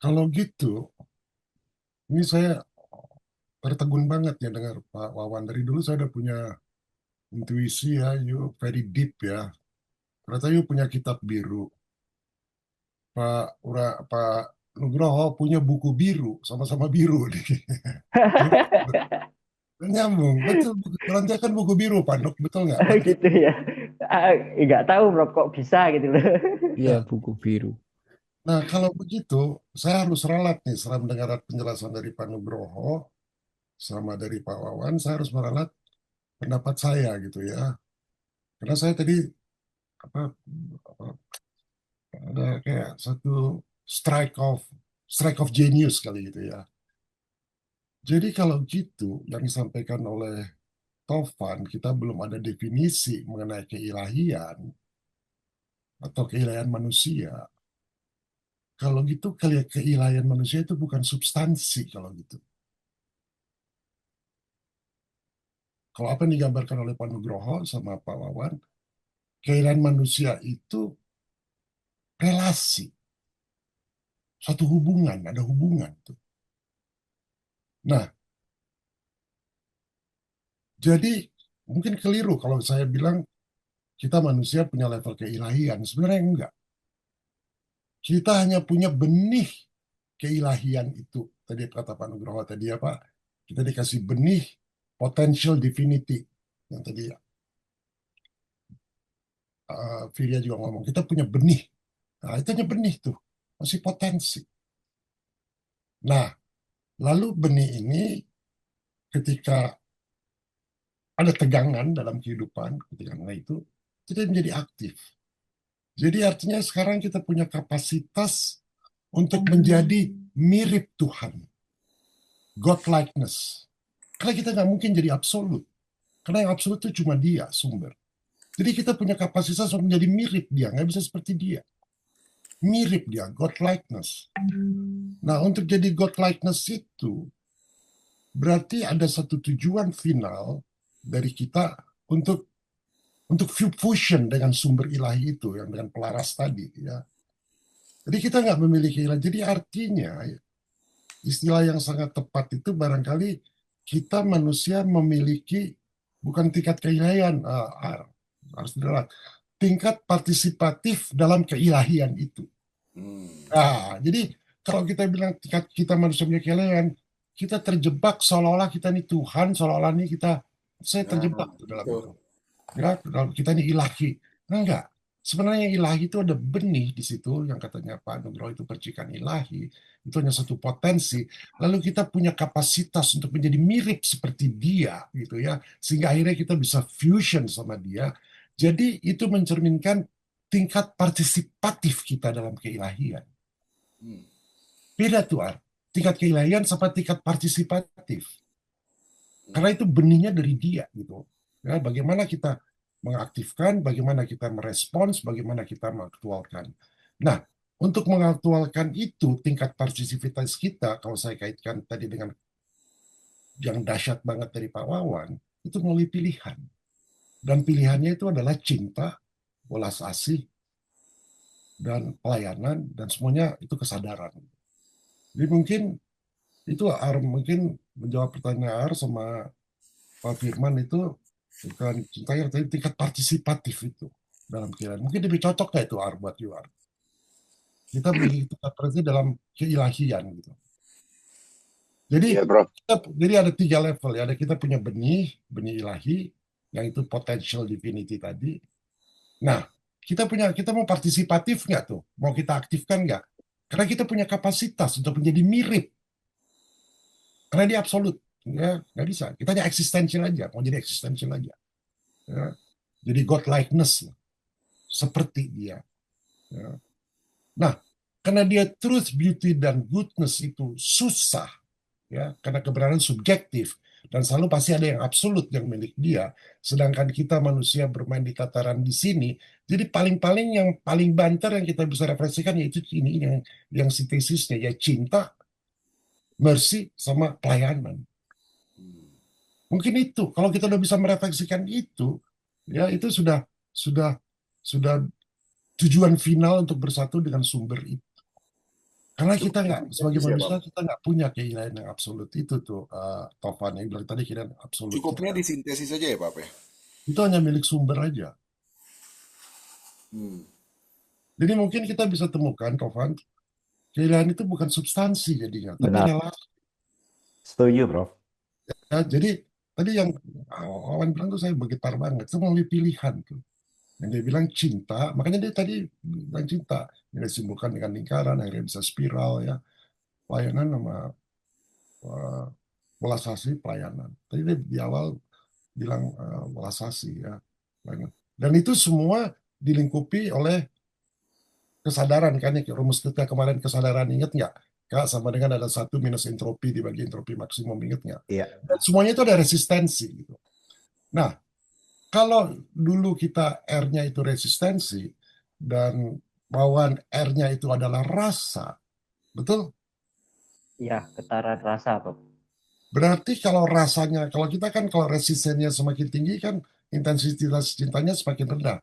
Kalau gitu, ini saya tertegun banget ya dengar Pak Wawan. Dari dulu saya udah punya intuisi ya, you very deep ya. Ternyata you punya kitab biru. Pak Nugroho punya buku biru, sama-sama biru nih. Nyambung, betul. Berantai kan buku biru, Pak Nuk, betul nggak? Berarti Gitu ya. Ah, nggak tahu Rob kok bisa gitu loh. Iya, ya. buku biru. Nah, kalau begitu, saya harus ralat nih setelah mendengar penjelasan dari Pak Nugroho sama dari Pak Wawan, saya harus meralat pendapat saya gitu ya. Karena saya tadi apa, apa ada kayak satu strike of genius kali gitu ya. Jadi kalau gitu yang disampaikan oleh Tovan, kita belum ada definisi mengenai keilahian atau keilahian manusia. Kalau gitu keilahian manusia itu bukan substansi kalau gitu. Kalau apa yang digambarkan oleh Pak Nugroho sama Pak Wawan, keilahian manusia itu relasi, suatu hubungan, ada hubungan tuh. Nah, jadi mungkin keliru kalau saya bilang kita manusia punya level keilahian. Sebenarnya enggak. Kita hanya punya benih keilahian itu. Tadi kata Pak Nugroho tadi apa? Kita dikasih benih potential divinity. Yang tadi Virya juga ngomong, kita punya benih. Nah, itu hanya benih tuh. Masih potensi. Nah, lalu benih ini ketika ada tegangan dalam kehidupan, ketegangan itu, kita menjadi aktif. Jadi artinya sekarang kita punya kapasitas untuk menjadi mirip Tuhan. God-likeness. Karena kita nggak mungkin jadi absolut. Karena yang absolut itu cuma dia sumber. Jadi kita punya kapasitas untuk menjadi mirip dia. Nggak bisa seperti dia. Mirip dia, God-likeness. Nah, untuk jadi God-likeness itu, berarti ada satu tujuan final dari kita untuk untuk fusion dengan sumber ilahi itu, yang dengan pelaras tadi. Ya. Jadi kita nggak memiliki ilahi. Jadi artinya, istilah yang sangat tepat itu barangkali kita manusia memiliki bukan tingkat keilahian, harus dilihat tingkat partisipatif dalam keilahian itu. Hmm. Nah, jadi kalau kita bilang tingkat kita manusia punya keilahian, kita terjebak seolah-olah kita ini Tuhan, seolah-olah ini saya Nah, terjebak tuh dalam itu. itu. Ya, dalam kita ini ilahi. Enggak. Sebenarnya yang ilahi itu ada benih di situ yang katanya Pak Nugroho itu percikan ilahi. Itu hanya satu potensi. Lalu kita punya kapasitas untuk menjadi mirip seperti dia gitu ya. Sehingga akhirnya kita bisa fusion sama dia. Jadi itu mencerminkan tingkat partisipatif kita dalam keilahian. Hmm. Beda tuh Ar. Tingkat keilahian sama tingkat partisipatif. Karena itu benihnya dari dia gitu. Ya, bagaimana kita mengaktifkan, bagaimana kita merespons, bagaimana kita mengaktualkan. Nah, untuk mengaktualkan itu tingkat partisipitas kita, kalau saya kaitkan tadi dengan yang dahsyat banget dari Pak Wawan, itu melalui pilihan. Dan pilihannya itu adalah cinta, welas asih, dan pelayanan, dan semuanya itu kesadaran. Jadi mungkin itu Ar mungkin menjawab pertanyaan Ar sama Pak Firman itu bukan cintanya tapi tingkat partisipatif itu dalam keilahian. Mungkin lebih cocok kayak itu Ar buat you Ar. Kita memiliki tingkat partisipatif dalam keilahian gitu. Jadi Iya, Bro. jadi ada tiga level ya. Ada kita punya benih, benih ilahi yang itu potential divinity tadi. Nah, kita mau partisipatif nggak tuh? Mau kita aktifkan nggak? Karena kita punya kapasitas untuk menjadi mirip. Karena dia absolut. Ya, nggak bisa. Kita hanya eksistensial aja. Mau jadi eksistensial aja. Ya. Jadi God likeness seperti dia. Ya. Nah, karena dia truth, beauty, dan goodness itu susah, ya, karena kebenaran subjektif, dan selalu pasti ada yang absolut yang milik dia, sedangkan kita manusia bermain di tataran di sini, jadi paling-paling yang paling banter yang kita bisa refleksikan yaitu ini yang sintesisnya, ya cinta, mercy, sama pelayanan. Mungkin itu, kalau kita udah bisa merefleksikan itu, ya itu sudah tujuan final untuk bersatu dengan sumber itu. Karena kita Cukupnya nggak, sebagai disintesis ya, Pak. manusia, kita nggak punya keinginan yang absolut itu tuh, Tovan yang bilang tadi keinginan absolut Cukupnya kita. disintesis aja ya, Pak ya. Itu hanya milik sumber aja. Hmm. Jadi mungkin kita bisa temukan, Tovan, keinginan itu bukan substansi jadinya, tapi Benar, relasi. setuju, Prof. Ya, jadi tadi yang Awan bilang tuh saya bergetar banget. Itu melalui pilihan tuh. Yang dia bilang cinta, makanya dia tadi bilang cinta. Yang disimpulkan dengan lingkaran, akhirnya bisa spiral ya. Pelayanan sama uh, welas asih pelayanan. Tadi dia di awal bilang welas asih ya. Dan itu semua dilingkupi oleh kesadaran kan ya. Rumus kita kemarin kesadaran, ingat nggak? Kak, sama dengan ada satu minus entropi dibagi entropi maksimum, ingat nggak? Iya, Dan semuanya itu ada resistensi gitu. Nah, kalau dulu kita R-nya itu resistensi dan bawaan R-nya itu adalah rasa, betul? Ya, getaran rasa, Prof. Berarti kalau rasanya, kalau kita kan kalau resistensinya semakin tinggi kan intensitas cintanya semakin rendah.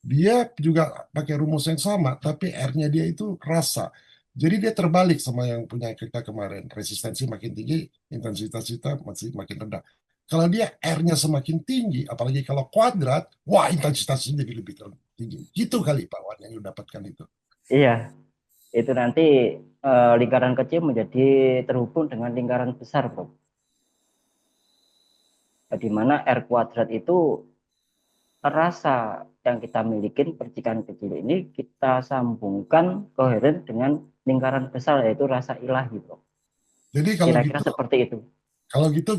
Dia juga pakai rumus yang sama, tapi R-nya dia itu rasa. Jadi dia terbalik sama yang punya kita kemarin. Resistensi makin tinggi, intensitas kita masih makin rendah. Kalau dia R-nya semakin tinggi, apalagi kalau kuadrat, wah intensitasnya jadi lebih tinggi. Gitu kali Pak Wan yang dapatkan itu. Iya, itu nanti lingkaran kecil menjadi terhubung dengan lingkaran besar, Prof. Di mana R kuadrat itu rasa yang kita miliki, percikan kecil ini kita sambungkan koheren dengan lingkaran besar, yaitu rasa ilahi, Prof. Jadi kalau Kira-kira gitu, seperti itu.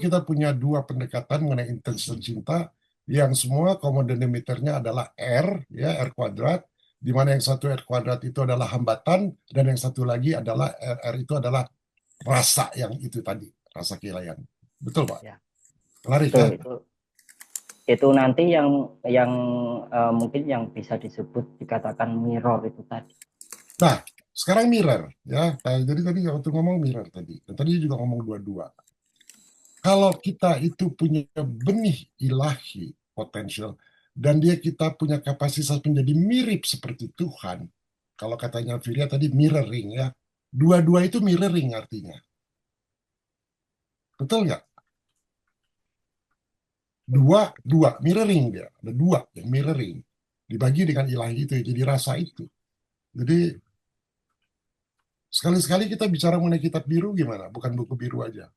kita punya dua pendekatan mengenai intensitas cinta yang semua common denominatornya adalah R, ya R kuadrat, di mana yang satu R kuadrat itu adalah hambatan dan yang satu lagi adalah R itu adalah rasa yang itu tadi, rasa keilaian. Betul Pak? Ya, Menarik betul ya? itu nanti yang mungkin yang bisa disebut dikatakan mirror itu tadi. Nah, sekarang mirror ya. Jadi tadi waktu ngomong mirror tadi, dan tadi juga ngomong dua-dua. Kalau kita itu punya benih ilahi potensial dan kita punya kapasitas menjadi mirip seperti Tuhan. Kalau katanya Firia tadi mirroring ya. Dua-dua itu mirroring artinya. Betul nggak? Dua mirroring dia. Ada dua yang mirroring. Dibagi dengan ilahi itu jadi rasa itu. Jadi sekali-sekali kita bicara mengenai kitab biru gimana? Bukan buku biru aja.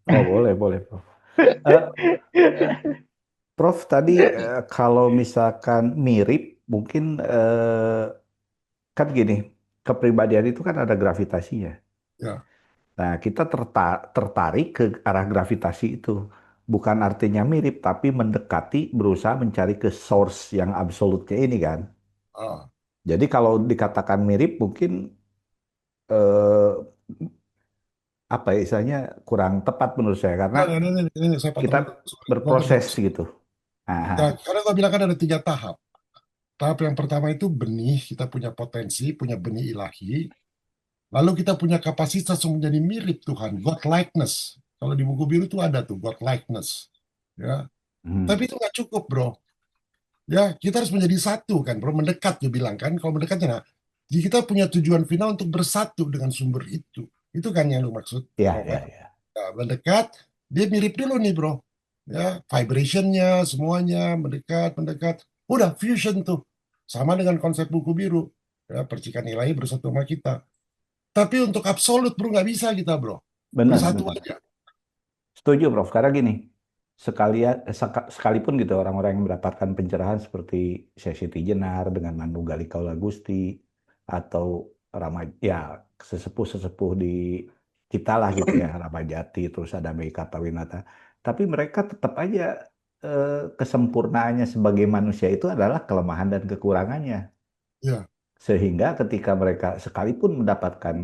oh boleh, boleh, Prof. Eh, Prof, tadi kalau misalkan mirip, mungkin kan gini, kepribadian itu kan ada gravitasinya. Ya. Nah, kita tertarik ke arah gravitasi itu. Bukan artinya mirip, tapi mendekati, berusaha mencari ke source yang absolutnya ini kan. Ah. Jadi kalau dikatakan mirip, mungkin eh, apa ya, istilahnya kurang tepat menurut saya karena Nah, ini saya potong kita dulu. Sorry. Gua potong berproses dulu. gitu. Nah, Ya, karena gue bilang kan ada tiga tahap. Tahap yang pertama itu benih, kita punya potensi, punya benih ilahi. Lalu kita punya kapasitas untuk menjadi mirip Tuhan, God likeness. Kalau di buku biru itu ada tuh God likeness. Ya, tapi hmm, itu nggak cukup, bro. Ya, kita harus menjadi satu kan, bro. Mendekat, dia bilang kan. Kalau mendekatnya, nah, jadi kita punya tujuan final untuk bersatu dengan sumber itu. Itu kan yang lu maksud, ya, Roman. ya, ya. Ya, mendekat, dia mirip dulu nih, bro. Ya, vibrationnya, semuanya mendekat, mendekat. Udah fusion tuh, sama dengan konsep buku biru. Ya, percikan ilahi bersatu sama kita. Tapi untuk absolut, bro, nggak bisa kita, bro. Benar, Bersatu benar. aja. Setuju, Prof. Karena gini, sekalipun gitu orang-orang yang mendapatkan pencerahan seperti Syekh Siti Jenar dengan Manunggal Kaula Gusti atau ya sesepuh-sesepuh di kita lah gitu ya, Ramajati, terus ada Mei Kartawinata. Tapi mereka tetap aja kesempurnaannya sebagai manusia itu adalah kelemahan dan kekurangannya. Ya, Sehingga ketika mereka sekalipun mendapatkan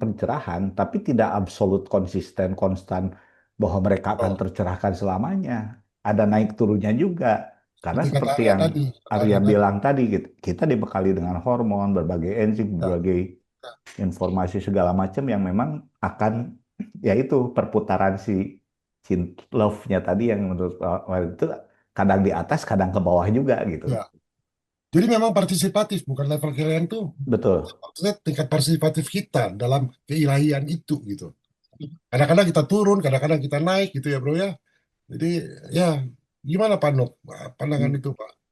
pencerahan, tapi tidak absolut konsisten, konstan, bahwa mereka akan oh, tercerahkan selamanya. Ada naik turunnya juga. Karena seperti kata seperti Arya yang tadi, Arya bilang tadi, kita dibekali dengan hormon, berbagai enzim, ya, berbagai informasi segala macam yang memang akan, yaitu perputaran si love-nya tadi yang menurut itu kadang di atas, kadang ke bawah juga gitu. ya. Jadi memang partisipatif, bukan level kalian tuh. Betul. Maksudnya tingkat partisipatif kita dalam keilahian itu gitu. Kadang-kadang kita turun, kadang-kadang kita naik gitu ya bro ya. Jadi ya gimana Pak Nuk pandangan itu Pak?